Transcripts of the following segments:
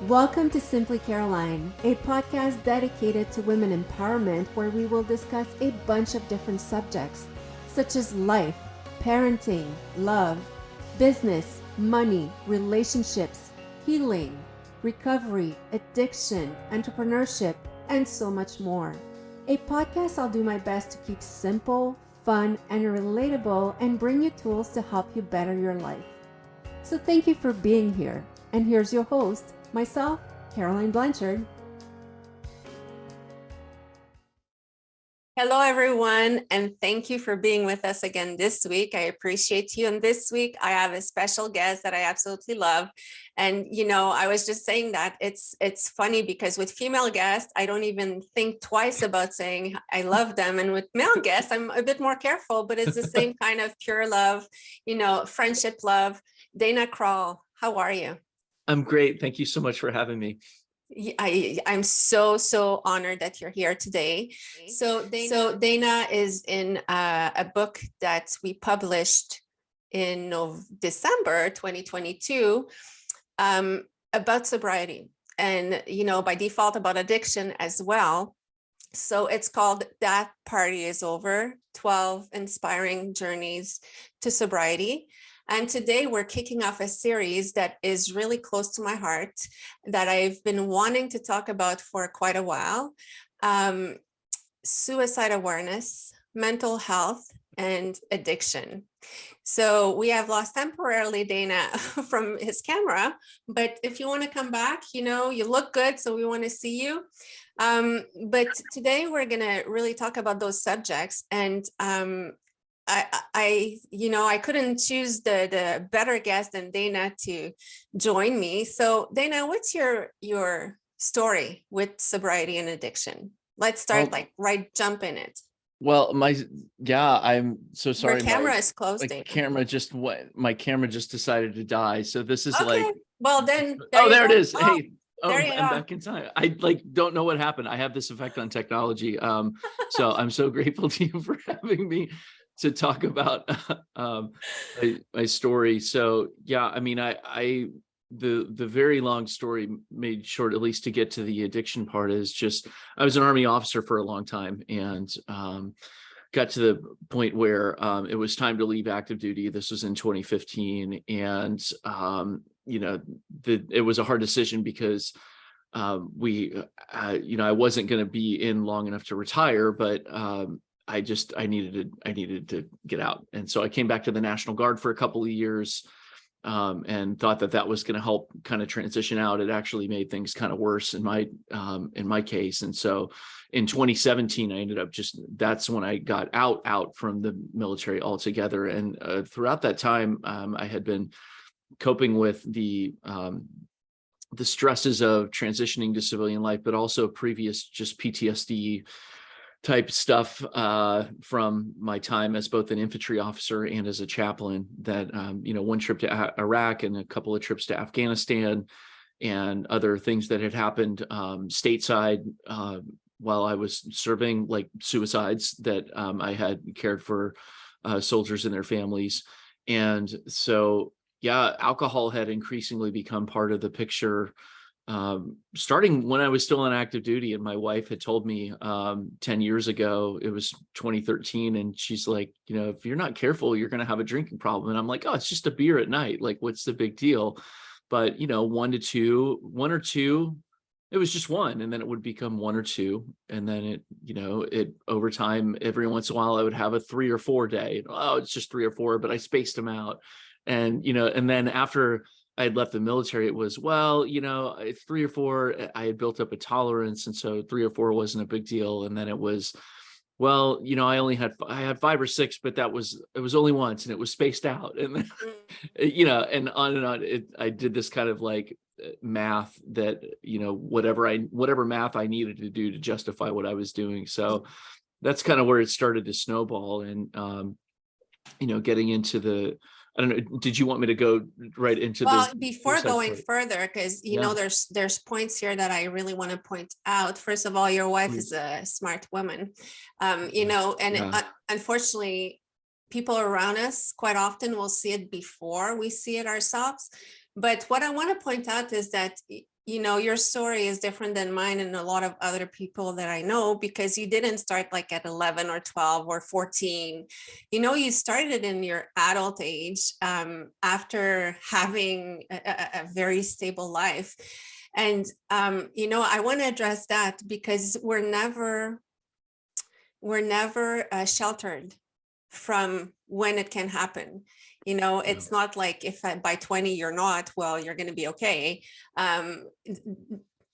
Welcome to Simply Caroline, a podcast dedicated to women empowerment where we will discuss a bunch of different subjects such as life, parenting, love, business, money, relationships, healing, recovery, addiction, entrepreneurship, and so much more. A podcast I'll do my best to keep simple, fun, and relatable and bring you tools to help you better your life. So thank you for being here. And here's your host, myself, Caroline Blanchard. Hello, everyone, and thank you for being with us again this week. I appreciate you. And this week, I have a special guest that I absolutely love. And, I was just saying that it's funny because with female guests, I don't even think twice about saying I love them. And with male guests, I'm a bit more careful, but it's the same kind of pure love, friendship love. Dana Krull, how are you? I'm great. Thank you so much for having me. I'm so honored that you're here today. So Dana is in a book that we published in December 2022 about sobriety and, by default about addiction as well. So it's called That Party Is Over, 12 Inspiring Journeys to Sobriety. And today we're kicking off a series that is really close to my heart that I've been wanting to talk about for quite a while. Suicide awareness, mental health, and addiction. So we have lost temporarily Dana from his camera, but if you want to come back, you look good, so we want to see you. But today we're going to really talk about those subjects, and I couldn't choose the better guest than Dana to join me. So Dana, what's your story with sobriety and addiction? Let's start jump in it. Well, I'm so sorry. Your camera is closed. My camera just decided to die. So this is okay. Well, then. There it is. Oh, hey. I'm back in time. I don't know what happened. I have this effect on technology. So I'm so grateful to you for having me to talk about my story. So yeah, I mean, the very long story made short, at least to get to the addiction part, is just I was an Army officer for a long time and got to the point where it was time to leave active duty. This was in 2015, and it was a hard decision because I wasn't going to be in long enough to retire, but I needed to get out. And so I came back to the National Guard for a couple of years and thought that was going to help kind of transition out. It actually made things kind of worse in my case. And so in 2017, I ended up that's when I got out from the military altogether. And throughout that time, I had been coping with the stresses of transitioning to civilian life, but also previous just PTSD type stuff from my time as both an infantry officer and as a chaplain. That one trip to Iraq and a couple of trips to Afghanistan and other things that had happened stateside while I was serving, like suicides that I had cared for soldiers and their families. And so alcohol had increasingly become part of the picture, starting when I was still on active duty. And my wife had told me 10 years ago, it was 2013, and she's like, if you're not careful, you're going to have a drinking problem. And I'm like, oh, it's just a beer at night. Like, what's the big deal? But, one or two, it was just one, and then it would become one or two. And then it over time, every once in a while, I would have a 3 or 4 day. Oh, it's just 3 or 4, but I spaced them out. And, and then after I had left the military, it was, 3 or 4, I had built up a tolerance. And so 3 or 4 wasn't a big deal. And then it was, I had 5 or 6, but it was only once, and it was spaced out. And then, and on and on. I did this kind of like math that, whatever math I needed to do to justify what I was doing. So that's kind of where it started to snowball. And, getting into I don't know. Did you want me to go right into before going further, because there's points here that I really want to point out. First of all, your wife is a smart woman, unfortunately, people around us quite often will see it before we see it ourselves. But what I want to point out is that your story is different than mine and a lot of other people that I know, because you didn't start like at 11 or 12 or 14. You started in your adult age, after having a very stable life. And, I want to address that because we're never sheltered from when it can happen. It's not like if by 20 you're not, well, you're going to be okay.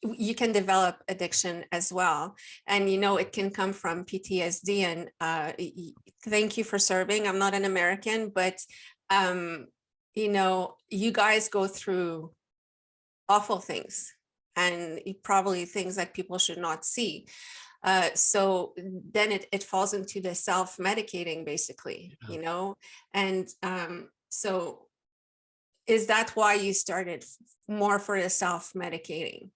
You can develop addiction as well. And, it can come from PTSD. And thank you for serving. I'm not an American, but, you guys go through awful things, and probably things that people should not see. So then it falls into the self-medicating, basically, and so is that why you started more for the self-medicating?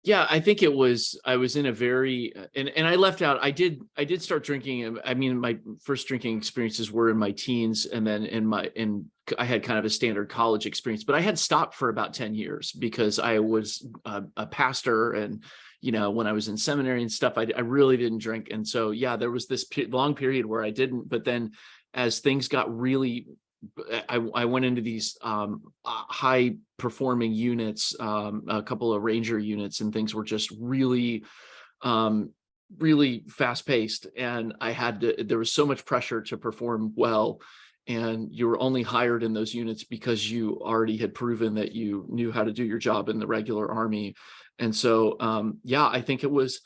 Yeah, I think I was in a very, and I left out, I did start drinking. I mean, my first drinking experiences were in my teens, and then I had kind of a standard college experience, but I had stopped for about 10 years because I was a pastor, and, when I was in seminary and stuff, I really didn't drink. And so, yeah, there was this long period where I didn't, but then as things got really, I went into these high performing units, a couple of ranger units, and things were just really, really fast paced. And there was so much pressure to perform well. And you were only hired in those units because you already had proven that you knew how to do your job in the regular army. And so, yeah, I think it was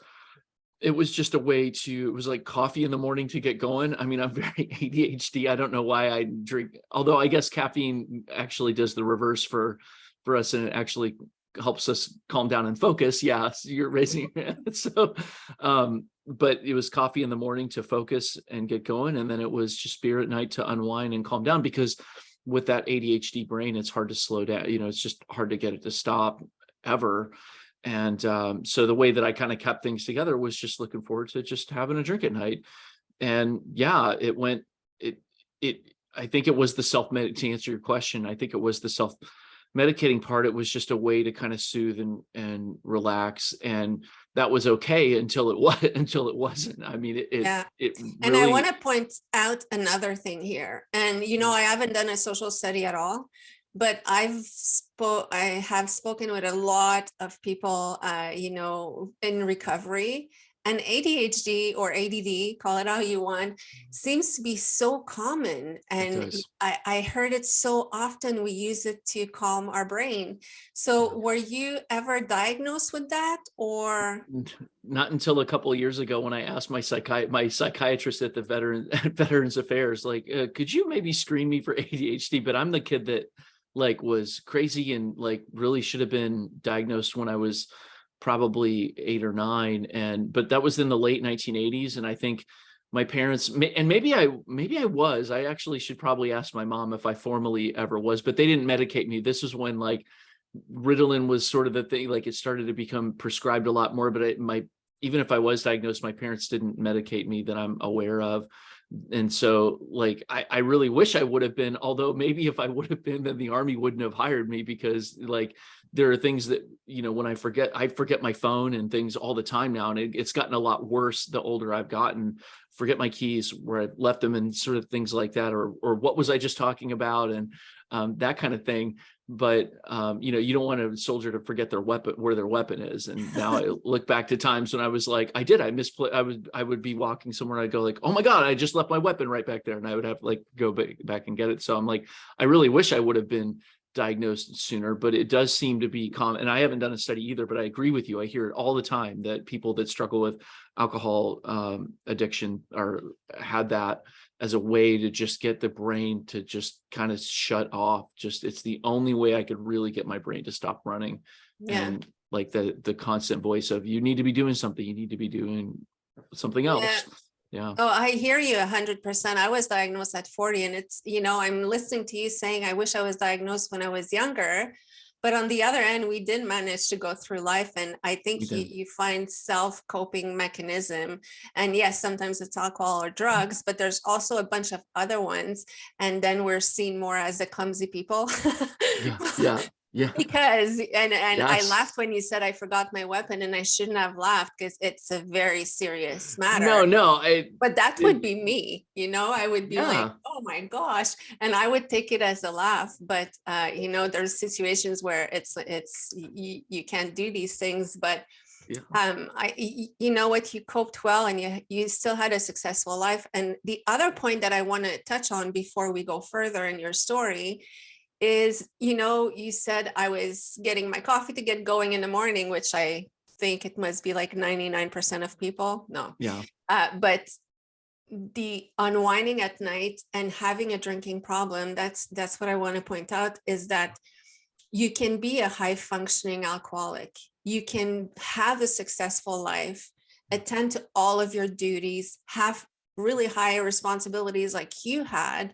just a way it was like coffee in the morning to get going. I mean, I'm very ADHD. I don't know why I drink, although I guess caffeine actually does the reverse for us, and it actually helps us calm down and focus. Yeah, so you're raising your hand. So, but it was coffee in the morning to focus and get going. And then it was just beer at night to unwind and calm down, because with that ADHD brain, it's hard to slow down. It's just hard to get it to stop ever. And so the way that I kind of kept things together was just looking forward to just having a drink at night. And yeah, I think it was to answer your question, I think it was the self-medicating part. It was just a way to kind of soothe and relax. And that was okay until it wasn't. I mean, Yeah. it And really, I want to point out another thing here. And, I haven't done a social study at all, but I have spoken with a lot of people, in recovery, and ADHD or ADD, call it how you want, seems to be so common. And I heard it so often. We use it to calm our brain. So were you ever diagnosed with that, or? Not until a couple of years ago, when I asked my psychiatrist at the Veterans Affairs, like, could you maybe screen me for ADHD? But I'm the kid that was crazy and really should have been diagnosed when I was probably 8 or 9. But that was in the late 1980s. And I think my parents, and maybe I was, I actually should probably ask my mom if I formally ever was, but they didn't medicate me. This was when Ritalin was sort of the thing, it started to become prescribed a lot more, but even if I was diagnosed, my parents didn't medicate me that I'm aware of. And so I really wish I would have been, although maybe if I would have been, then the Army wouldn't have hired me, because there are things that, when I forget my phone and things all the time now. And it's gotten a lot worse the older I've gotten. Forget my keys where I left them, and sort of things like that, or what was I just talking about, and that kind of thing. But you don't want a soldier to forget their weapon, where their weapon is. And now I look back to times when I was I misplaced. I would be walking somewhere, and I'd go oh my God, I just left my weapon right back there, and I would have to go back and get it. So I'm I really wish I would have been diagnosed sooner, but it does seem to be common. And I haven't done a study either, but I agree with you. I hear it all the time that people that struggle with alcohol addiction had that as a way to just get the brain to just kind of shut off. It's the only way I could really get my brain to stop running. Yeah. And the constant voice of, you need to be doing something, you need to be doing something else. Yeah. Oh, I hear you 100%. I was diagnosed at 40, and it's, I'm listening to you saying, I wish I was diagnosed when I was younger. But on the other end, we did manage to go through life. And I think you find self-coping mechanism. And yes, sometimes it's alcohol or drugs, but there's also a bunch of other ones. And then we're seen more as the clumsy people. Yeah. Yeah. Because and I laughed Yes. when you said I forgot my weapon, and I shouldn't have laughed because it's a very serious No, matter. no, But that would it be me, I would be like, yeah. oh my gosh, and I would take it as a laugh. But there's situations where it's you can't do these things. But Yeah. you know what, you coped well, and you still had a successful life. And the other point that I want to touch on before we go further in your story is, you said I was getting my coffee to get going in the morning, which I think it must be like 99% of people. No. Yeah. But the unwinding at night and having a drinking problem, that's what I want to point out, is that you can be a high functioning alcoholic. You can have a successful life, attend to all of your duties, have really high responsibilities like you had,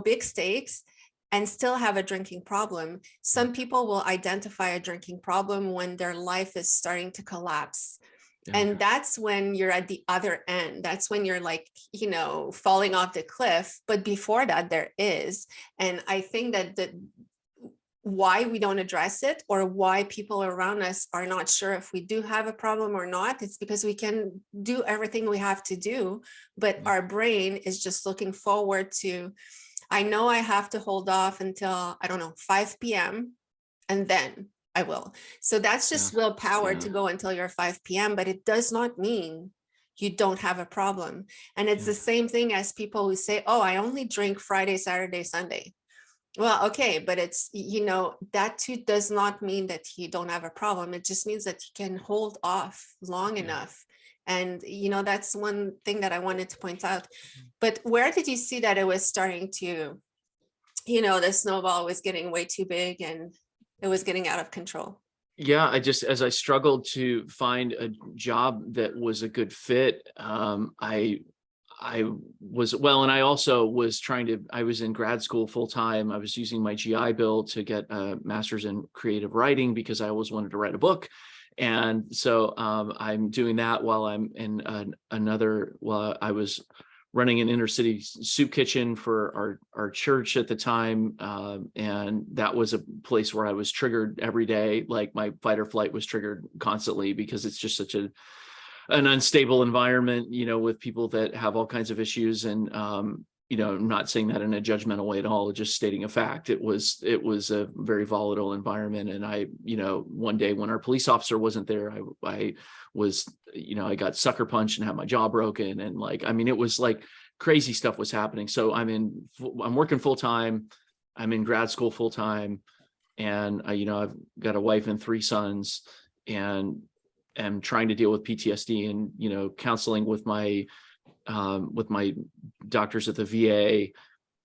big stakes, and still have a drinking problem. Some people will identify a drinking problem when their life is starting to collapse. Yeah. And that's when you're at the other end. That's when you're like, falling off the cliff. But before that, there is. And I think that why we don't address it, or why people around us are not sure if we do have a problem or not, it's because we can do everything we have to do, but our brain is just looking forward to, I know I have to hold off until, I don't know, 5 p.m. and then I will. So that's Yeah. just willpower Yeah. to go until you're 5 p.m., but it does not mean you don't have a problem. And it's Yeah. the same thing as people who say, oh, I only drink Friday, Saturday, Sunday. Well, okay, but it's, that too does not mean that you don't have a problem. It just means that you can hold off long Yeah. enough. And, that's one thing that I wanted to point out. But where did you see that it was starting to, the snowball was getting way too big and it was getting out of control? Yeah, as I struggled to find a job that was a good fit, I was, well, and I also was I was in grad school full time. I was using my GI Bill to get a master's in creative writing because I always wanted to write a book. And so I'm doing that while I'm in while I was running an inner city soup kitchen for our church at the time. And that was a place where I was triggered every day. Like my fight or flight was triggered constantly because it's just such an unstable environment, with people that have all kinds of issues. And, I'm not saying that in a judgmental way at all, just stating a fact. It was a very volatile environment. And I, one day when our police officer wasn't there, I was, I got sucker punched and had my jaw broken. And it was like crazy stuff was happening. So I'm working full time. I'm in grad school full time. And I've got a wife and 3 sons, and am trying to deal with PTSD and, counseling with my doctors at the VA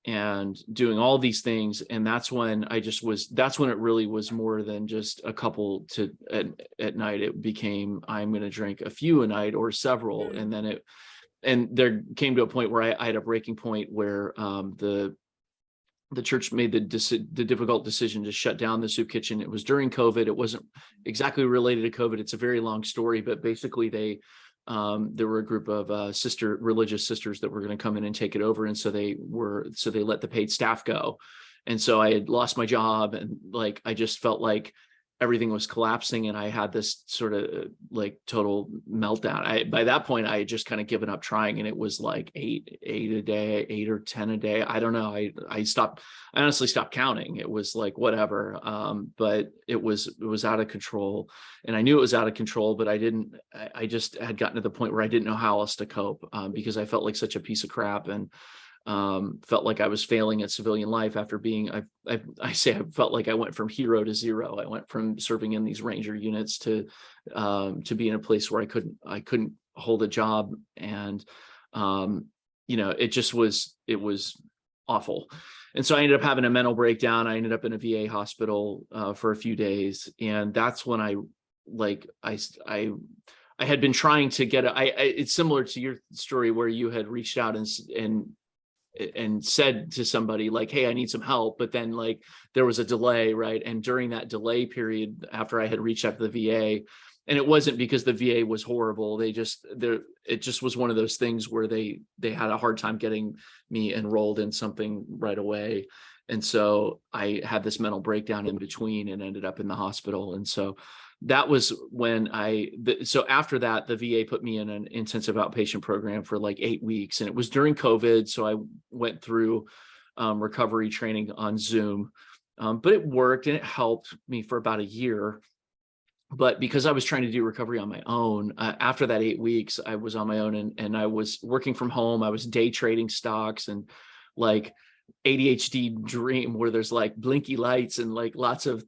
and doing all these things. And that's when that's when it really was more than just a couple at night. It became, I'm going to drink a few a night or several. Mm. And then and there came to a point where I had a breaking point where the church made the difficult decision to shut down the soup kitchen. It was during COVID. It wasn't exactly related to COVID. It's a very long story, but basically there were a group of religious sisters that were going to come in and take it over. And so they let the paid staff go. And so I had lost my job, and I just felt like everything was collapsing, and I had this sort of total meltdown. By that point I had just kind of given up trying, and it was like eight a day, 8 or 10 a day. I don't know. I honestly stopped counting. It was like whatever. But it was out of control, and I knew it was out of control, but I just had gotten to the point where I didn't know how else to cope, because I felt like such a piece of crap, and felt like I was failing at civilian life after being, I felt like I went from hero to zero. I went from serving in these Ranger units to be in a place where I couldn't hold a job. And, it was awful. And so I ended up having a mental breakdown. I ended up in a VA hospital for a few days. And that's when I had been trying to get it's similar to your story where you had reached out and said to somebody like, hey, I need some help. But then there was a delay, right? And during that delay period, after I had reached out to the VA, and it wasn't because the VA was horrible. It just was one of those things where they had a hard time getting me enrolled in something right away. And so I had this mental breakdown in between and ended up in the hospital. And so that was when so after that, the VA put me in an intensive outpatient program for like 8 weeks, and it was during COVID. So I went through recovery training on Zoom, but it worked and it helped me for about a year. But because I was trying to do recovery on my own, after that 8 weeks, I was on my own, and I was working from home. I was day trading stocks and like ADHD dream where there's like blinky lights and like lots of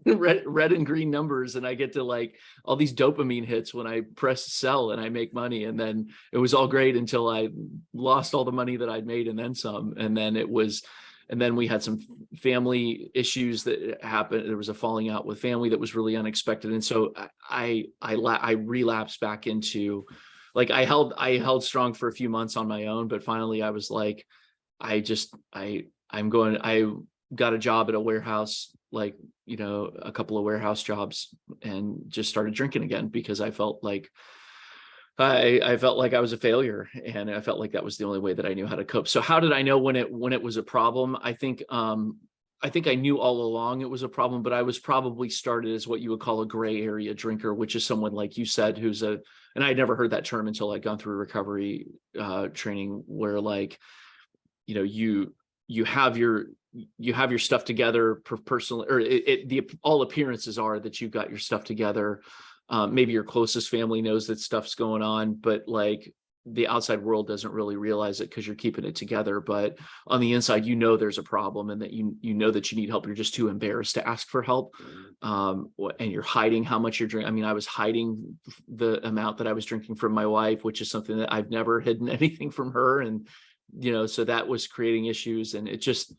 red and green numbers. And I get to like all these dopamine hits when I press sell and I make money. And then it was all great until I lost all the money that I'd made and then some. And then we had some family issues that happened. There was a falling out with family that was really unexpected. And so I relapsed back into like, I held strong for a few months on my own, but finally I was like, I got a job at a warehouse, like, a couple of warehouse jobs, and just started drinking again because I felt like I felt like I was a failure, and I felt like that was the only way that I knew how to cope. So how did I know when it was a problem? I think I knew all along it was a problem, but I was probably started as what you would call a gray area drinker, which is someone like you said, and I'd never heard that term until I'd gone through recovery training, where like, you have your stuff together personally, or all appearances are that you've got your stuff together. Maybe your closest family knows that stuff's going on, but like the outside world doesn't really realize it because you're keeping it together. But on the inside, there's a problem, and that you know that you need help. You're just too embarrassed to ask for help. And you're hiding how much you're drinking. I mean, I was hiding the amount that I was drinking from my wife, which is something that I've never hidden anything from her. And, so that was creating issues. And it just,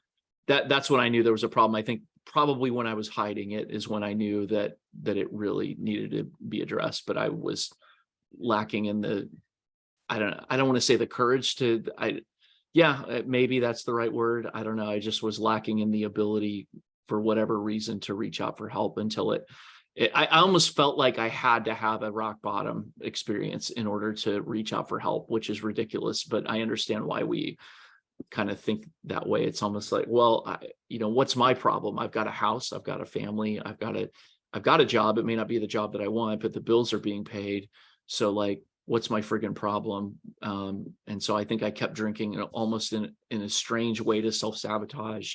that's when I knew there was a problem. I think probably when I was hiding it is when I knew that it really needed to be addressed. But I was lacking in I don't want to say the courage to, maybe that's the right word. I don't know. I just was lacking in the ability for whatever reason to reach out for help until I almost felt like I had to have a rock bottom experience in order to reach out for help, which is ridiculous. But I understand why we kind of think that way. It's almost like, well, what's my problem? I've got a house, I've got a family, I've got a job. It may not be the job that I want, but the bills are being paid. So like, what's my friggin' problem? And so I think I kept drinking almost in a strange way to self-sabotage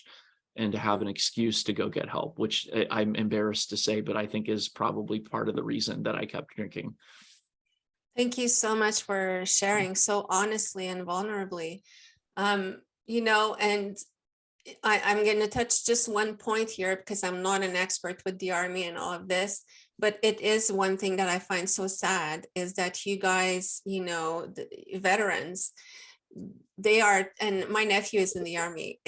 and to have an excuse to go get help, which I'm embarrassed to say, but I think is probably part of the reason that I kept drinking. Thank you so much for sharing so honestly and vulnerably. And I'm going to touch just one point here because I'm not an expert with the Army and all of this, but it is one thing that I find so sad is that you guys, the veterans, they are, and my nephew is in the Army,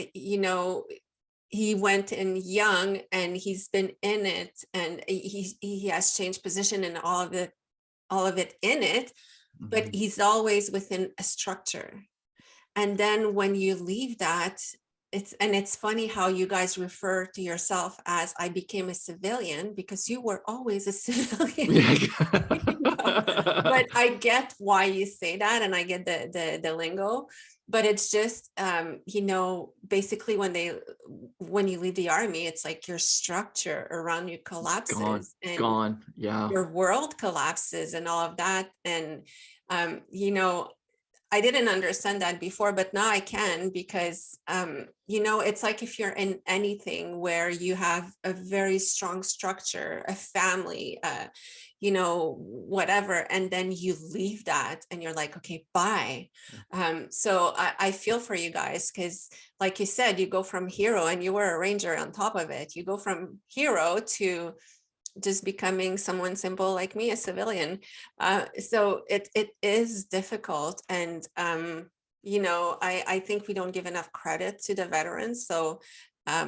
he went in young and he's been in it, and he has changed position and all of it in it, but he's always within a structure. And then when you leave that, it's funny how you guys refer to yourself as I became a civilian, because you were always a civilian. But I get why you say that, and I get the lingo, but it's just basically when you leave the Army, it's like your structure around you collapses, gone. Yeah, your world collapses and all of that. And I didn't understand that before, but now I can, because, it's like if you're in anything where you have a very strong structure, a family, whatever, and then you leave that and you're like, okay, bye. So I feel for you guys, because like you said, you go from hero, and you were a ranger on top of it. You go from hero to just becoming someone simple like me, a civilian. So it is difficult. And, I think we don't give enough credit to the veterans. So,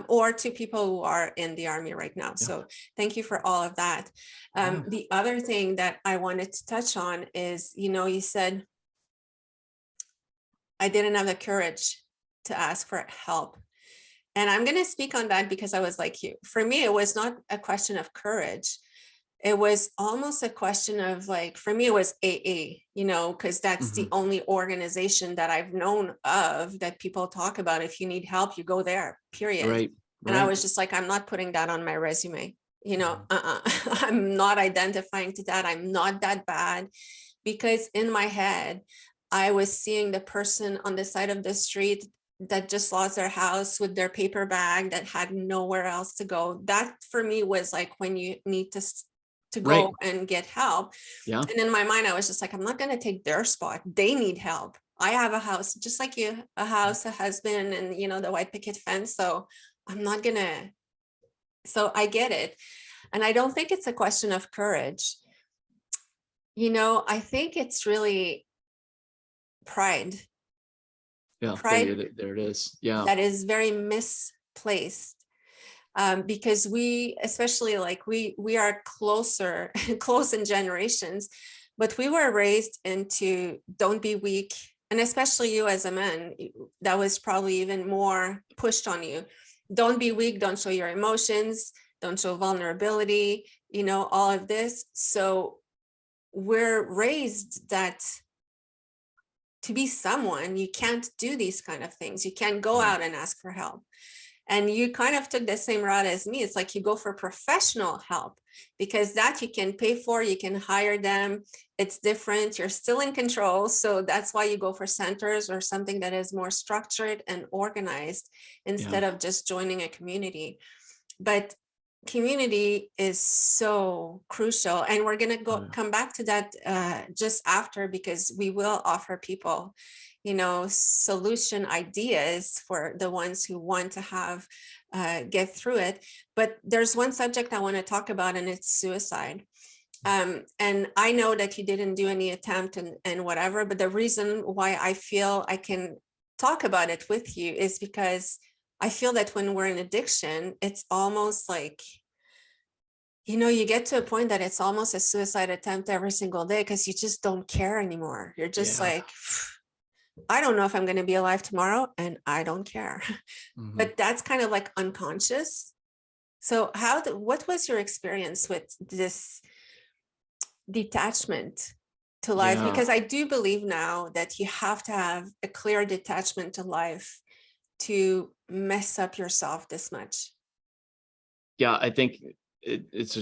or to people who are in the Army right now. Yeah. So thank you for all of that. The other thing that I wanted to touch on is, you said, I didn't have the courage to ask for help. And I'm going to speak on that because I was like you. For me, it was not a question of courage. it was almost a question of like, for me, it was AA, you know, because that's the only organization that I've known of that people talk about. If you need help, you go there, period. Right. And I Right. was just like, I'm not putting that on my resume. You know, I'm not identifying to that. I'm not that bad, because in my head, I was seeing the person on the side of the street that just lost their house with their paper bag that had nowhere else to go. That for me was like when you need to Right. go and get help. Yeah. And in my mind, I was just like, I'm not going to take their spot. They need help. I have a house, just like you, a house, a husband, and, you know, the white picket fence. So I'm not going to. So I get it. And I don't think it's a question of courage. You know, I think it's really pride. Yeah. Pride There it is. Yeah. that is very misplaced. Because we, especially like we are closer, close in generations, but we were raised into don't be weak. And especially you as a man, that was probably even more pushed on you. Don't be weak, don't show your emotions, don't show vulnerability, you know, all of this. So we're raised that to be someone, you can't do these kind of things. You can't go out and ask for help. And you kind of took the same route as me. It's like you go for professional help, because that you can pay for, you can hire them. It's different. You're still in control. So that's why you go for centers or something that is more structured and organized instead of just joining a community. But community is so crucial. And we're going to come back to that just after, because we will offer people, you know, solution ideas for the ones who want to have get through it. But there's one subject I want to talk about, and it's suicide. And I know that you didn't do any attempt and whatever, but the reason why I feel I can talk about it with you is because I feel that when we're in addiction, it's almost like, you know, you get to a point that it's almost a suicide attempt every single day, because you just don't care anymore. You're just like, I don't know if I'm going to be alive tomorrow, and I don't care. But that's kind of like unconscious. So what was your experience with this detachment to life? Because I do believe now that you have to have a clear detachment to life to mess up yourself this much. Yeah, I think it's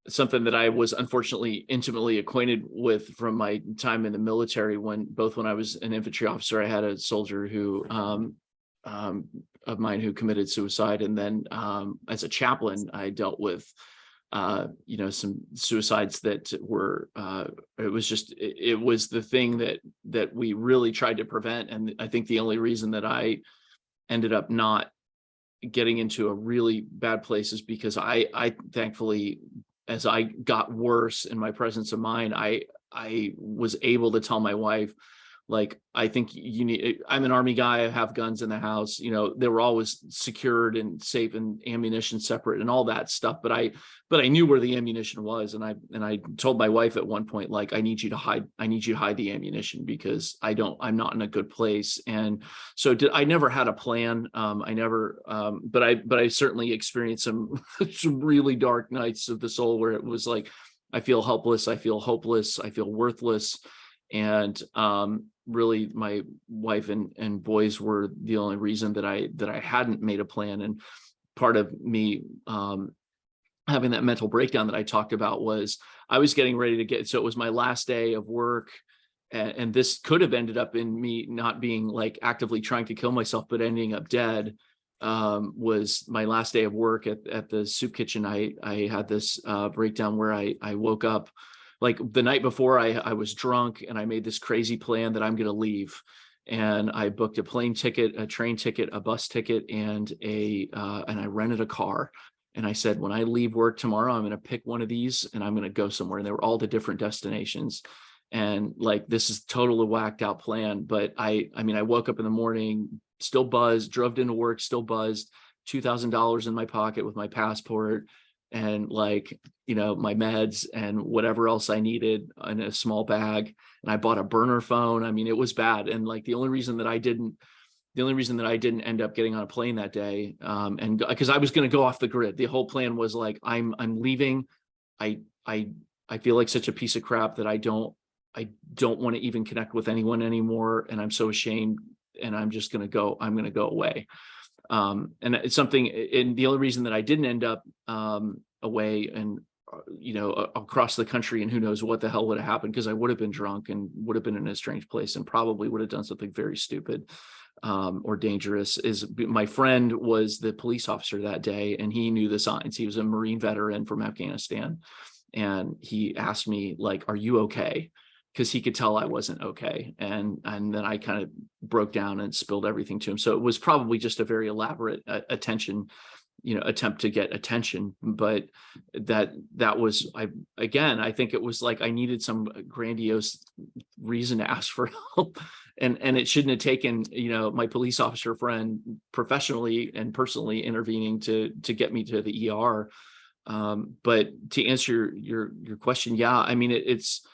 something that I was unfortunately intimately acquainted with from my time in the military. When I was an infantry officer, I had a soldier who of mine who committed suicide, and then as a chaplain, I dealt with you know, some suicides that were it was the thing that we really tried to prevent. And I think the only reason that I ended up not getting into a really bad place is because I thankfully, as I got worse in my presence of mind, I was able to tell my wife, like, I think you need, I'm an Army guy, I have guns in the house, you know, they were always secured and safe and ammunition separate and all that stuff. But I knew where the ammunition was. And I told my wife at one point, like, I need you to hide the ammunition, because I'm not in a good place. And so I never had a plan. I never, but I certainly experienced some really dark nights of the soul where it was like, I feel helpless, I feel hopeless, I feel worthless. And really my wife and boys were the only reason that I hadn't made a plan. And part of me having that mental breakdown that I talked about was I was getting ready to get, so it was my last day of work, and this could have ended up in me not being like actively trying to kill myself, but ending up dead. Was my last day of work at the soup kitchen. I had this breakdown where I woke up like the night before. I was drunk, and I made this crazy plan that I'm going to leave. And I booked a plane ticket, a train ticket, a bus ticket, and I rented a car. And I said, when I leave work tomorrow, I'm going to pick one of these and I'm going to go somewhere. And they were all the different destinations. And like, this is totally whacked out plan. But I mean, I woke up in the morning, still buzzed, drove into work, still buzzed, $2,000 in my pocket with my passport and, like, you know, my meds and whatever else I needed in a small bag. And I bought a burner phone. I mean, it was bad. And like, the only reason that I didn't end up getting on a plane that day, and because I was going to go off the grid, the whole plan was like, I'm leaving. I feel like such a piece of crap that I don't want to even connect with anyone anymore. And I'm so ashamed, and I'm going to go away. And it's something, and the only reason that I didn't end up away and across the country, and who knows what the hell would have happened, because I would have been drunk and would have been in a strange place and probably would have done something very stupid or dangerous, is my friend was the police officer that day, and he knew the signs. He was a Marine veteran from Afghanistan, and he asked me, like, "Are you okay?" Because he could tell I wasn't okay. And then I kind of broke down and spilled everything to him. So it was probably just a very elaborate attempt to get attention. But that was, I think it was like I needed some grandiose reason to ask for help. And it shouldn't have taken, my police officer friend professionally and personally intervening to get me to the ER. But to answer your question, yeah, I mean, it's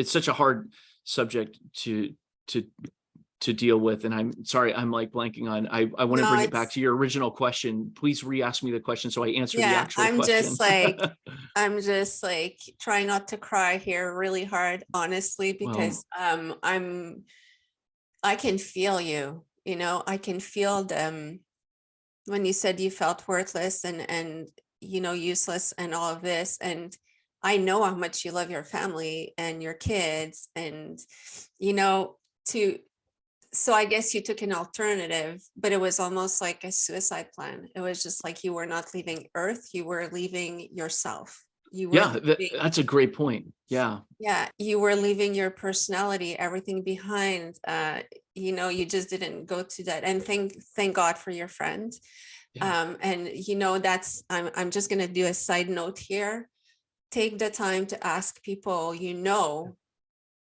such a hard subject to deal with. And I'm sorry, I'm like blanking on, I want to bring it back to your original question. Please re-ask me the question so I answer the actual question. I'm just like trying not to cry here really hard, honestly, because I can feel you, I can feel them when you said you felt worthless and useless and all of this. And I know how much you love your family and your kids, and so I guess you took an alternative, but it was almost like a suicide plan. It was just like you were not leaving Earth, you were leaving yourself. That's a great point. Yeah, you were leaving your personality, everything behind. You just didn't go to that. And thank God for your friend. And that's, I'm just gonna do a side note here. Take the time to ask people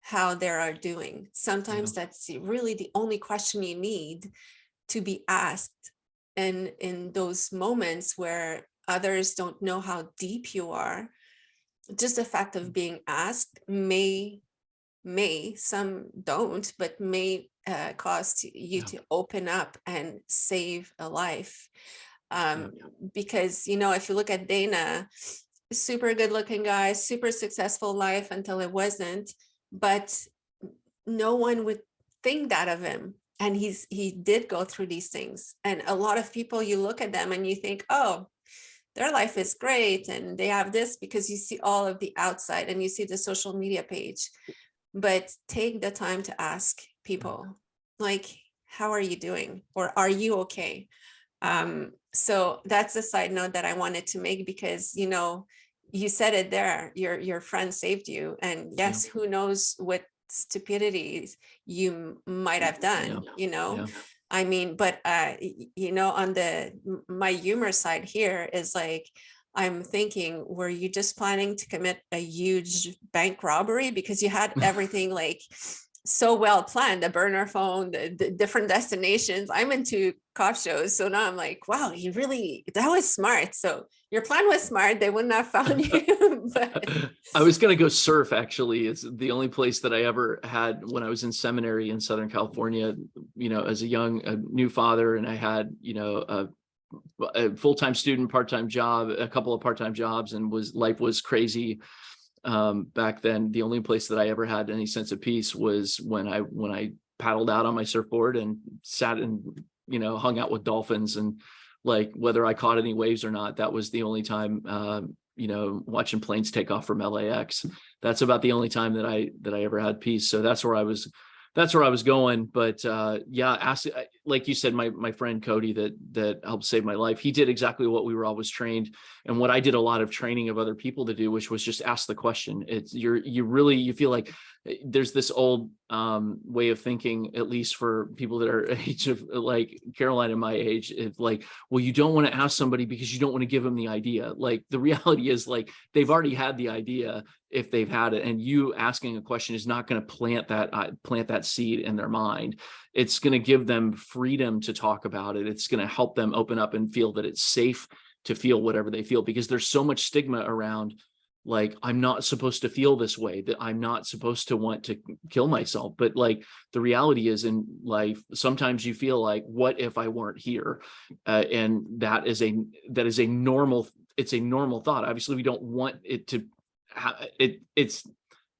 how they are doing. Sometimes that's really the only question you need to be asked. And in those moments where others don't know how deep you are, just the fact of being asked may, some don't, but may cause you to open up and save a life. Because, if you look at Dana, super good looking guy, super successful life until it wasn't, but no one would think that of him. And he did go through these things. And a lot of people, you look at them and you think, oh, their life is great and they have this, because you see all of the outside and you see the social media page. But take the time to ask people, like, how are you doing? Or are you okay? So that's a side note that I wanted to make, because you said it there, your friend saved you. And yes, who knows what stupidities you might have done, I mean, but on my humor side here is like, I'm thinking, were you just planning to commit a huge bank robbery because you had everything like so well planned, the burner phone, the different destinations? I'm into cop shows, so now I'm like, wow, that was smart. So your plan was smart. They wouldn't have found you. But I was going to go surf. Actually, it's the only place that I ever had when I was in seminary in Southern California, as a new father. And I had, a full-time student, part-time job, a couple of part-time jobs, and life was crazy. Back then, the only place that I ever had any sense of peace was when I paddled out on my surfboard and sat and, hung out with dolphins, and like, whether I caught any waves or not, that was the only time, watching planes take off from LAX. That's about the only time that I ever had peace. So that's where I was going. But like you said, my friend Cody that helped save my life, he did exactly what we were always trained, and what I did a lot of training of other people to do, which was just ask the question. You feel like there's this old way of thinking, at least for people that are age of like Caroline and my age, it's like, well, you don't want to ask somebody because you don't want to give them the idea. Like, the reality is, like, they've already had the idea if they've had it, and you asking a question is not going to plant that seed in their mind. It's going to give them freedom to talk about it. It's going to help them open up and feel that it's safe to feel whatever they feel, because there's so much stigma around, like, I'm not supposed to feel this way, that I'm not supposed to want to kill myself. But like, the reality is, in life, sometimes you feel like, what if I weren't here? And that is a normal, it's a normal thought. Obviously, we don't want it to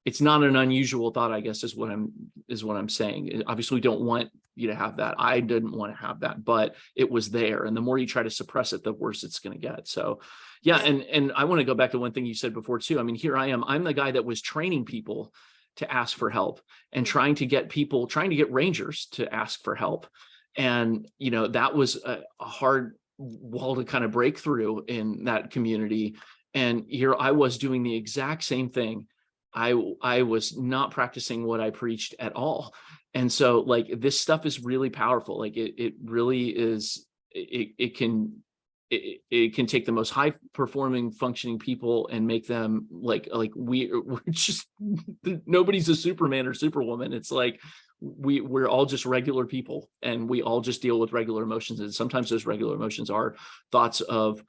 it's not an unusual thought, I guess, is what I'm saying. Obviously, we don't want you to have that. I didn't want to have that, but it was there. And the more you try to suppress it, the worse it's going to get. So yeah. And I want to go back to one thing you said before too. I mean, here I am. I'm the guy that was training people to ask for help and trying to get rangers to ask for help. And, that was a hard wall to kind of break through in that community. And here I was doing the exact same thing. I was not practicing what I preached at all. And so like this stuff is really powerful. Like it really is, it can take the most high performing functioning people and make them like we're just, nobody's a Superman or Superwoman. It's like we're all just regular people, and we all just deal with regular emotions. And sometimes those regular emotions are thoughts of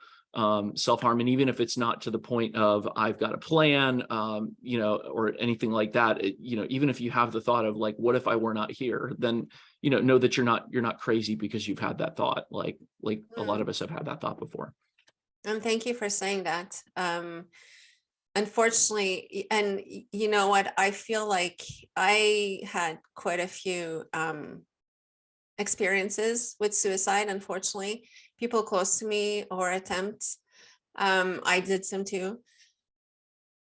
self-harm. And even if it's not to the point of I've got a plan, or anything like that, even if you have the thought of like, what if I were not here, then, know that you're not crazy because you've had that thought. Like a lot of us have had that thought before. And thank you for saying that. Unfortunately, and you know what, I feel like I had quite a few experiences with suicide. Unfortunately, people close to me or attempts. I did some too.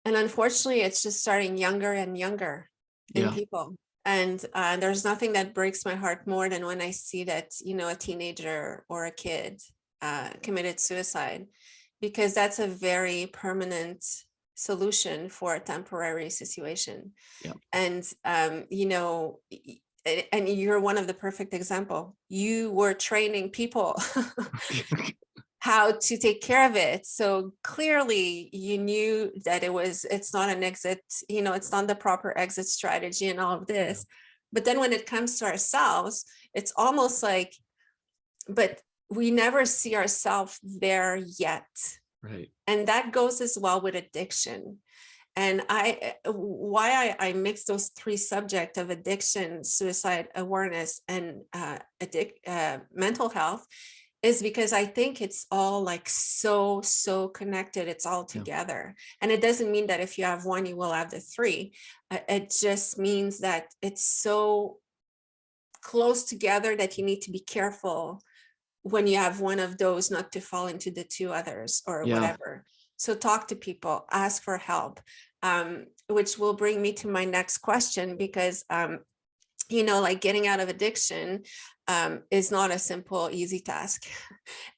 And unfortunately, it's just starting younger and younger in people. And there's nothing that breaks my heart more than when I see that, a teenager or a kid committed suicide, because that's a very permanent solution for a temporary situation. And, and you're one of the perfect example. You were training people how to take care of it. So clearly you knew that it's not an exit, it's not the proper exit strategy and all of this. But then when it comes to ourselves, it's almost like, but we never see ourselves there yet. Right. And that goes as well with addiction. And why I mix those three subjects of addiction, suicide awareness, and mental health is because I think it's all like so connected. It's all together. And it doesn't mean that if you have one, you will have the three. It just means that it's so close together that you need to be careful when you have one of those not to fall into the two others or whatever. So talk to people, ask for help, which will bring me to my next question, because like getting out of addiction is not a simple, easy task.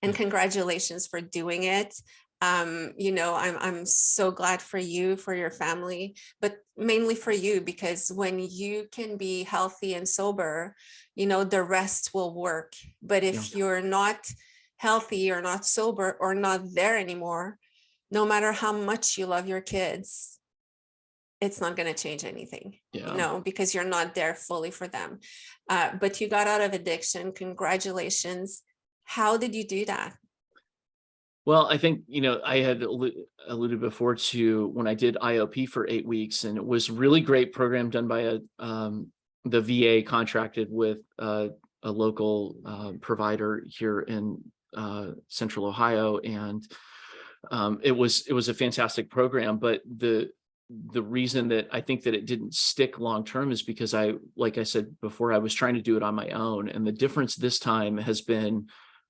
And congratulations for doing it. I'm so glad for you, for your family, but mainly for you, because when you can be healthy and sober, the rest will work. But if you're not healthy or not sober or not there anymore, no matter how much you love your kids, it's not going to change anything, because you're not there fully for them. But you got out of addiction. Congratulations. How did you do that? Well, I think, I had alluded before to when I did IOP for 8 weeks, and it was a really great program done by the VA contracted with a local provider here in Central Ohio. And it was a fantastic program, but the reason that I think that it didn't stick long term is because like I said before, I was trying to do it on my own. And the difference this time has been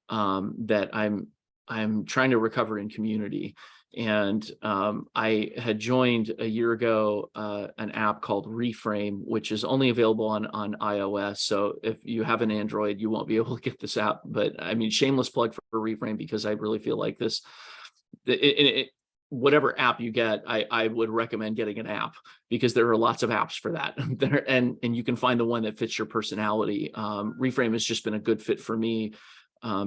that I'm trying to recover in community. And I had joined a year ago an app called Reframe, which is only available on iOS. So if you have an Android, you won't be able to get this app. But I mean, shameless plug for Reframe, because I really feel like this, whatever app you get, I would recommend getting an app, because there are lots of apps for that there, and you can find the one that fits your personality. Reframe has just been a good fit for me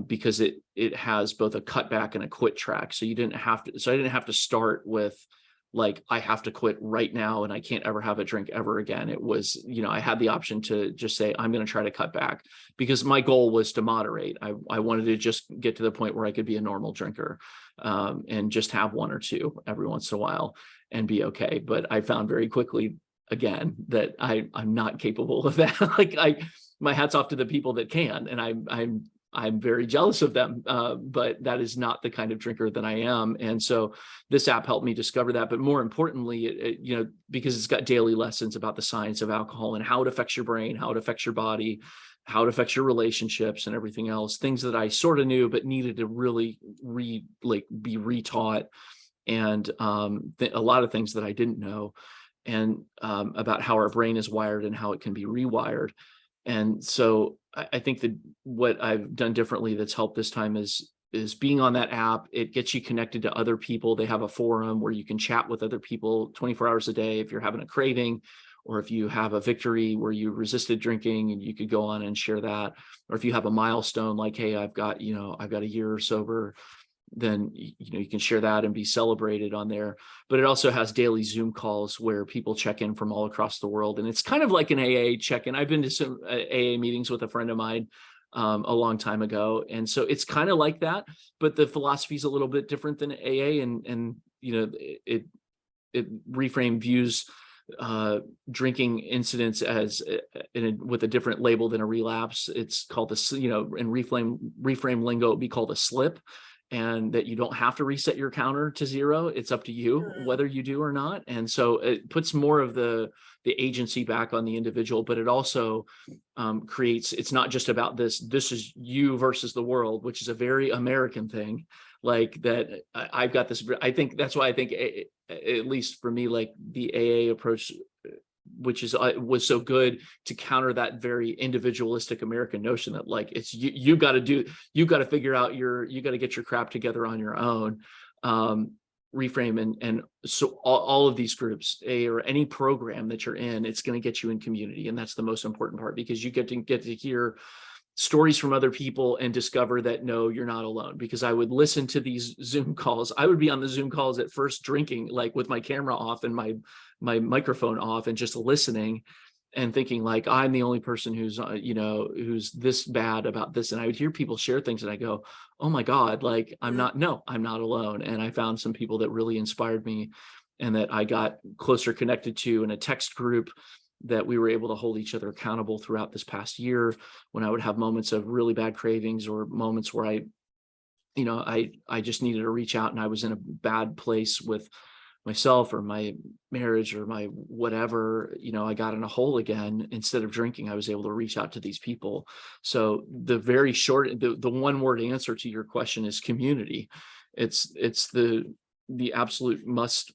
because it has both a cutback and a quit track. So I didn't have to start with like, I have to quit right now and I can't ever have a drink ever again. It was, I had the option to just say, I'm going to try to cut back, because my goal was to moderate. I wanted to just get to the point where I could be a normal drinker and just have one or two every once in a while and be okay. But I found very quickly, again, that I'm not capable of that. Like my hat's off to the people that can. And I'm very jealous of them, but that is not the kind of drinker that I am. And so this app helped me discover that. But more importantly, because it's got daily lessons about the science of alcohol and how it affects your brain, how it affects your body, how it affects your relationships and everything else, things that I sort of knew, but needed to really be retaught. And a lot of things that I didn't know, and about how our brain is wired and how it can be rewired. And so I think that what I've done differently that's helped this time is being on that app. It gets you connected to other people. They have a forum where you can chat with other people 24 hours a day if you're having a craving, or if you have a victory where you resisted drinking, and you could go on and share that. Or if you have a milestone like, hey, I've got a year sober, then you can share that and be celebrated on there. But it also has daily Zoom calls where people check in from all across the world, and it's kind of like an AA check-in. I've been to some AA meetings with a friend of mine a long time ago, and so it's kind of like that, but the philosophy is a little bit different than AA, and it reframe views drinking incidents as with a different label than a relapse. It's called in reframe lingo, it'd be called a slip, and that you don't have to reset your counter to 0. It's up to you whether you do or not. And so it puts more of the agency back on the individual, but it also creates, it's not just about this is you versus the world, which is a very American thing. Like that, I've got this, I think that's why I think, at least for me, like the AA approach, which was so good to counter that very individualistic American notion that like it's you got to figure out you got to get your crap together on your own. Reframe and so all of these groups, or any program that you're in, it's going to get you in community, and that's the most important part, because you get to hear stories from other people and discover that no, you're not alone. Because I would listen to these Zoom calls. I would be on the Zoom calls at first drinking, like with my camera off and my microphone off, and just listening and thinking like, I'm the only person who's this bad about this. And I would hear people share things and I go, oh my God, like I'm not alone. And I found some people that really inspired me and that I got closer connected to in a text group, that we were able to hold each other accountable throughout this past year, when I would have moments of really bad cravings, or moments where I just needed to reach out, and I was in a bad place with myself or my marriage or my whatever, I got in a hole again. Instead of drinking, I was able to reach out to these people. So the very short, the one word answer to your question is community. It's the absolute must.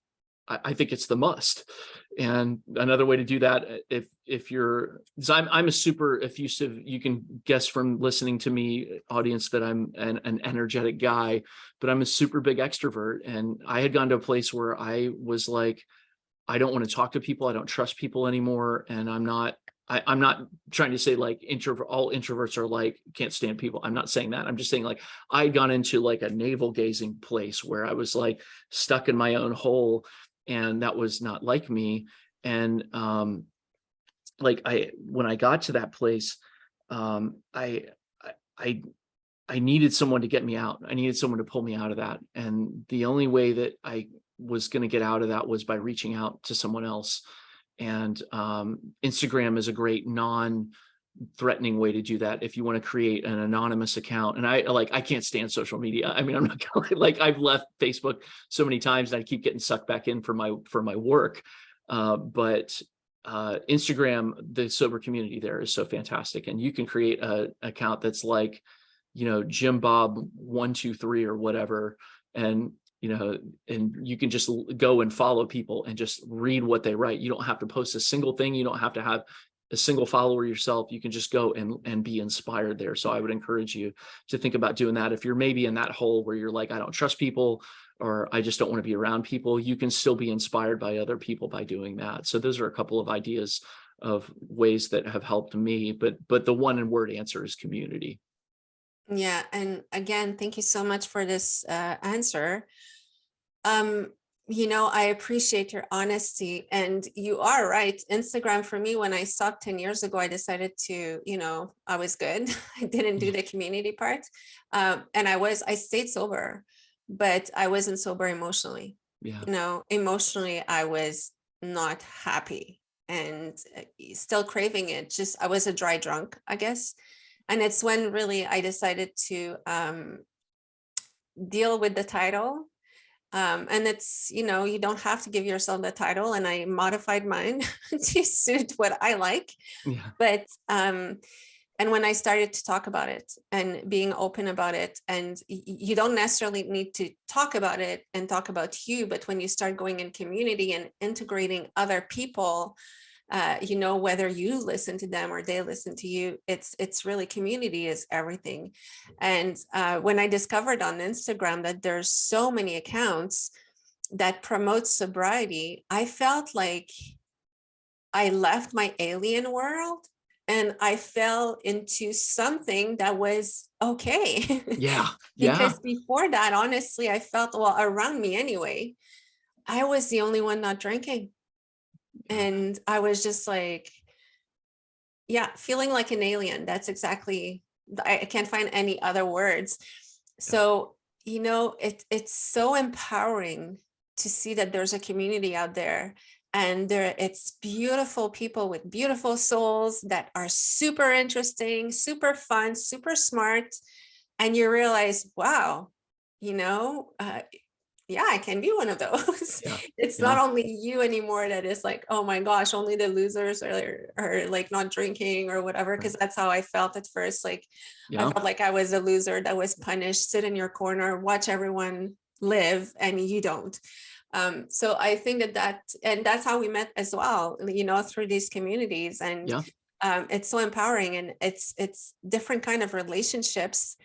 I think it's the must. And another way to do that, if you're, I'm a super effusive, you can guess from listening to me, audience, that I'm an energetic guy, but I'm a super big extrovert. And I had gone to a place where I was like, I don't want to talk to people. I don't trust people anymore. And I'm not trying to say like all introverts are like, can't stand people. I'm not saying that. I'm just saying like, I had gone into like a navel gazing place where I was like stuck in my own hole. And that was not like me. And when I got to that place, I needed someone to get me out. I needed someone to pull me out of that. And the only way that I was going to get out of that was by reaching out to someone else. And Instagram is a great non-threatening way to do that. If you want to create an anonymous account, and I can't stand social media. I mean, I'm not gonna, like, I've left Facebook so many times and I keep getting sucked back in for my work. But Instagram, the sober community there is so fantastic. And you can create an account that's like, Jim Bob 123 or whatever. And and you can just go and follow people and just read what they write. You don't have to post a single thing. You don't have to have a single follower yourself. You can just go and be inspired there. So I would encourage you to think about doing that. If you're maybe in that hole where you're like, I don't trust people, or I just don't want to be around people, you can still be inspired by other people by doing that. So those are a couple of ideas of ways that have helped me, but the one word answer is community. Yeah. And again, thank you so much for this answer. I appreciate your honesty, and you are right. Instagram for me, when I stopped 10 years ago, I decided to, I was good. I didn't do the community part. And I stayed sober, but I wasn't sober emotionally. Yeah. Emotionally, I was not happy and still craving it. I was a dry drunk, I guess. And it's when really I decided to deal with the title. And it's, you know, you don't have to give yourself the title, and I modified mine to suit what I like. Yeah. But and when I started to talk about it and being open about it, and you don't necessarily need to talk about it and talk about you, but when you start going in community and integrating other people, you know, whether you listen to them or they listen to you, it's really, community is everything. And when I discovered on Instagram that there's so many accounts that promote sobriety, I felt like I left my alien world and I fell into something that was okay. Yeah. Yeah. Because before that, honestly, I felt, well, around me anyway, I was the only one not drinking. And I was just like, yeah, feeling like an alien. That's exactly, I can't find any other words. So, you know, it's so empowering to see that there's a community out there, and it's beautiful people with beautiful souls that are super interesting, super fun, super smart. And you realize, wow, you know, yeah, I can be one of those. Yeah. It's not Yeah. only you anymore that is like, oh my gosh, only the losers are like not drinking or whatever. Because that's how I felt at first. Like, I Yeah. felt like I was a loser that was punished, sit in your corner, watch everyone live, and you don't. So I think and that's how we met as well, you know, through these communities. And Yeah. it's so empowering, and it's different kind of relationships,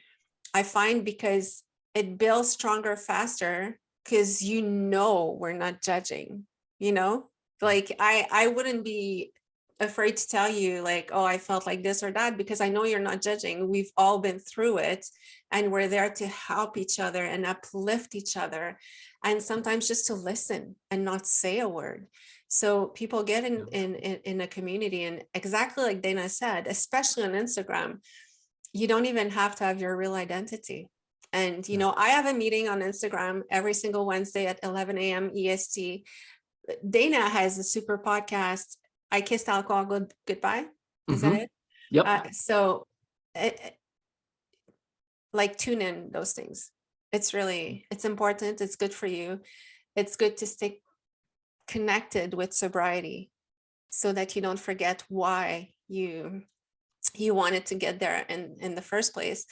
I find, because it builds stronger faster, because you know we're not judging, you know? Like I wouldn't be afraid to tell you like, oh, I felt like this or that, because I know you're not judging. We've all been through it, and we're there to help each other and uplift each other, and sometimes just to listen and not say a word. So people get in a community, and exactly like Dana said, especially on Instagram, you don't even have to have your real identity. And, you know, I have a meeting on Instagram every single Wednesday at 11 a.m. EST. Dana has a super podcast, I Kissed Alcohol Goodbye. Is that it? Yep. So like, tune in those things. It's important. It's good for you. It's good to stay connected with sobriety so that you don't forget why you wanted to get there in the first place.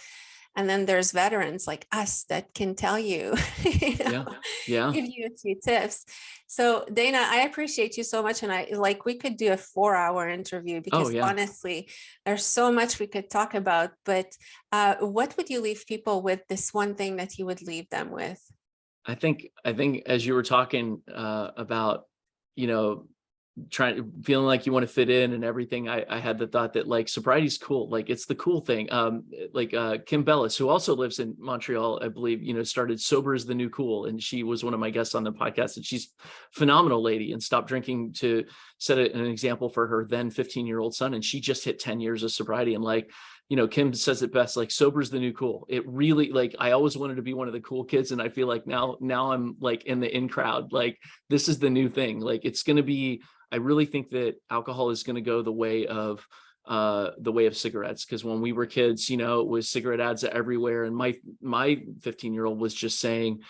And then there's veterans like us that can tell you, you know, Yeah. Yeah. give you a few tips. So Dana, I appreciate you so much. And I like, we could do a 4-hour interview, Oh, because yeah. honestly, there's so much we could talk about. But what would you leave people with, this one thing that you would leave them with? I think as you were talking about, you know, feeling like you want to fit in and everything, I had the thought that like sobriety's cool. Like it's the cool thing. Like Kim Bellis, who also lives in Montreal, I believe, you know, started Sober is the New Cool. And she was one of my guests on the podcast, and she's a phenomenal lady and stopped drinking to set an example for her then 15-year-old son. And she just hit 10 years of sobriety. And like, you know, Kim says it best, like sober is the new cool. It really, like, I always wanted to be one of the cool kids. And I feel like now I'm like in the in crowd, like this is the new thing. Like it's going to be, I really think that alcohol is going to go the way of cigarettes. Because when we were kids, you know, it was cigarette ads everywhere. And my 15-year-old was just saying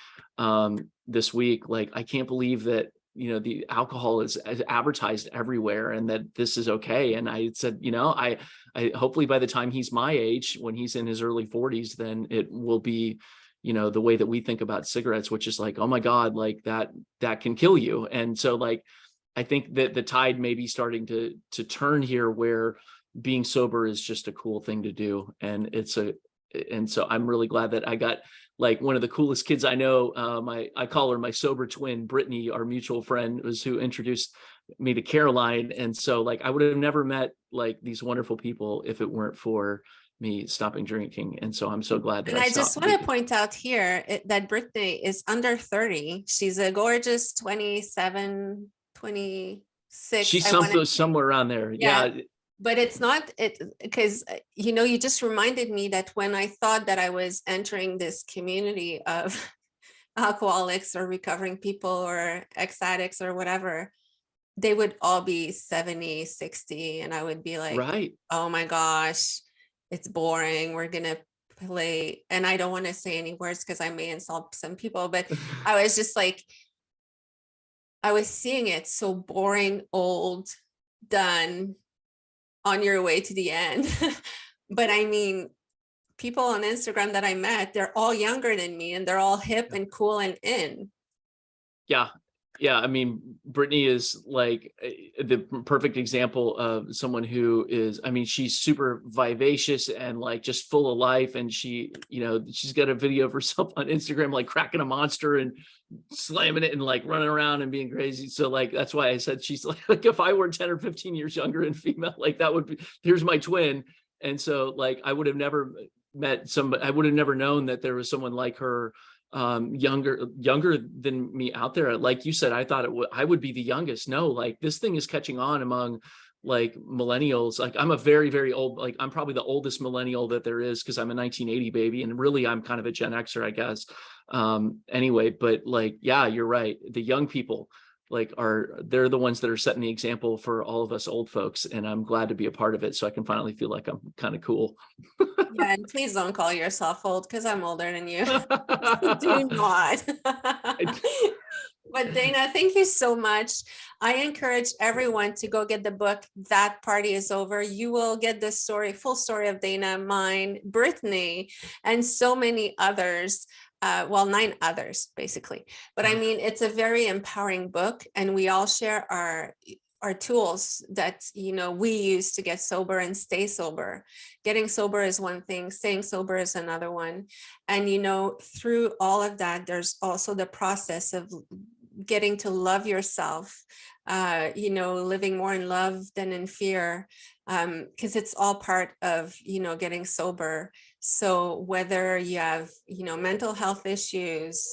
this week, like, I can't believe that, you know, the alcohol is advertised everywhere and that this is okay. And I said, you know, I hopefully by the time he's my age, when he's in his early 40s, then it will be, you know, the way that we think about cigarettes, which is like, oh my God, like that can kill you. And so like, I think that the tide may be starting to turn here, where being sober is just a cool thing to do. And so I'm really glad that I got like one of the coolest kids I know. I call her my sober twin, Brittany, our mutual friend, was who introduced me to Caroline. And so like, I would have never met like these wonderful people if it weren't for me stopping drinking. And so I'm so glad that And I I just stopped. want to point out here that Brittany is under 30. She's a gorgeous 27, 26. She's I want to, somewhere around there. yeah, Yeah. but it's not it, because, you know, you just reminded me that when I thought that I was entering this community of alcoholics or recovering people or ex-addicts or whatever, they would all be 70, 60. And I would be like, Right. oh my gosh, it's boring. We're going to play. And I don't want to say any words because I may insult some people, but I was just like, I was seeing it so boring, old, done, on your way to the end. But I mean, people on Instagram that I met, they're all younger than me and they're all hip and cool and in. Yeah. Yeah. I mean, Brittany is like the perfect example of someone who is, I mean, she's super vivacious and like just full of life. And she, you know, she's got a video of herself on Instagram, like cracking a monster and slamming it and like running around and being crazy. So like, that's why I said she's like if I were 10 or 15 years younger and female, like that would be, here's my twin. And so like, I would have never met somebody, I would have never known that there was someone like her, younger than me out there. Like you said, I thought I would be the youngest. No, like this thing is catching on among like millennials. Like I'm a very, very old, like I'm probably the oldest millennial that there is because I'm a 1980 baby. And really I'm kind of a Gen Xer, I guess. Anyway, but like, yeah, you're right. The young people like they're the ones that are setting the example for all of us old folks. And I'm glad to be a part of it. So I can finally feel like I'm kind of cool. Yeah, and please don't call yourself old because I'm older than you. Do not. But Dana, thank you so much. I encourage everyone to go get the book, That Party Is Over. You will get the story, full story of Dana, mine, Brittany, and so many others. Well, 9 others, basically. But I mean, it's a very empowering book, and we all share our tools that, you know, we use to get sober and stay sober. Getting sober is one thing, staying sober is another one. And, you know, through all of that, there's also the process of getting to love yourself, you know, living more in love than in fear, because it's all part of, you know, getting sober. So whether you have, you know, mental health issues,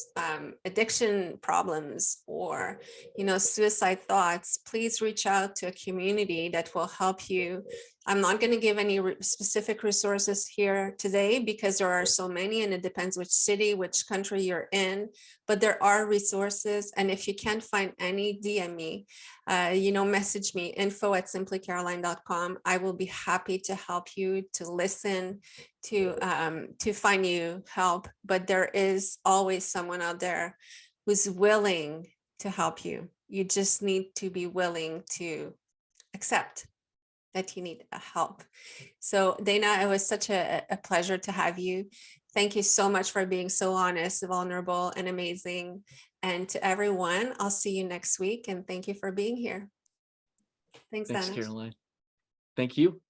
addiction problems, or, you know, suicide thoughts, please reach out to a community that will help you. I'm not going to give any specific resources here today because there are so many, and it depends which city, which country you're in, but there are resources. And if you can't find any, DM me, you know, message me, info@simplycaroline.com. I will be happy to help you, to listen, to find you help. But there is always someone out there who's willing to help you. You just need to be willing to accept that you need help. So Dana, it was such a pleasure to have you. Thank you so much for being so honest, vulnerable, and amazing. And to everyone, I'll see you next week. And thank you for being here. Thanks, Thanks, Dana. Caroline. Thank you.